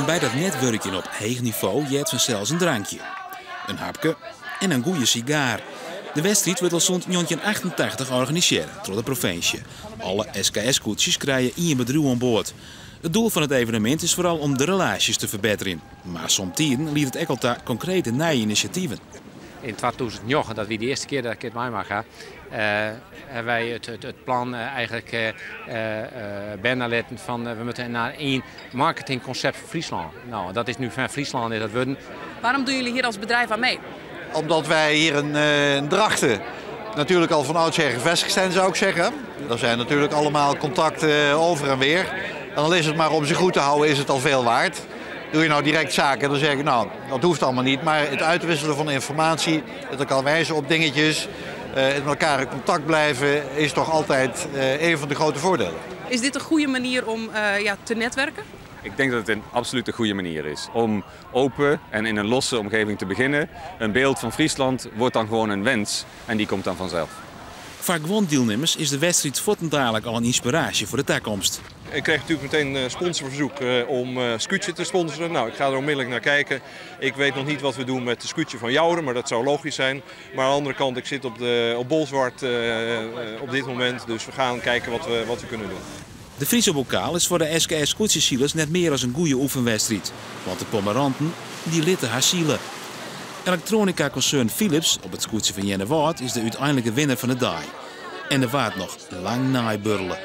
bij dat netwerken op hoog niveau jet vanzelfs een drankje. Een hapje en een goede sigaar. De wedstrijd wordt al sinds 1988 georganiseerd door de provincie. Alle SKS-koetsjes krijgen één bedrijf aan boord. Het doel van het evenement is vooral om de relaties te verbeteren. Maar soms liet het ook al concrete nieuwe initiatieven. In 2009, dat we de eerste keer dat ik het mij mag gaan, hebben wij het plan eigenlijk bijna laten van we moeten naar één marketingconcept voor Friesland. Nou, dat is nu van Friesland in dat worden. Waarom doen jullie hier als bedrijf aan mee? Omdat wij hier in Drachten natuurlijk al van oudsher gevestigd zijn, zou ik zeggen. Er zijn natuurlijk allemaal contacten over en weer. En dan is het maar om ze goed te houden, is het al veel waard. Doe je nou direct zaken, dan zeg ik nou, dat hoeft allemaal niet. Maar het uitwisselen van informatie, het elkaar wijzen op dingetjes, met elkaar in contact blijven, is toch altijd een van de grote voordelen. Is dit een goede manier om te netwerken? Ik denk dat het een absoluut een goede manier is om open en in een losse omgeving te beginnen. Een beeld van Friesland wordt dan gewoon een wens en die komt dan vanzelf. Voor gewone deelnemers is de wedstrijd voortdurend al een inspiratie voor de toekomst. Ik kreeg natuurlijk meteen een sponsorverzoek om Scootje te sponsoren. Nou, ik ga er onmiddellijk naar kijken. Ik weet nog niet wat we doen met de Scootje van Jouren, maar dat zou logisch zijn. Maar aan de andere kant, ik zit op Bolsward op dit moment, dus we gaan kijken wat we kunnen doen. De Friese bokaal is voor de SKS Koetsjesielers net meer als een goede oefenwedstrijd. Want de Pomeranten, die litten haar zielen. Elektronica-concern Philips op het scootje van Jennewaard is de uiteindelijke winnaar van de dag. En er waard nog lang naaiburrelen.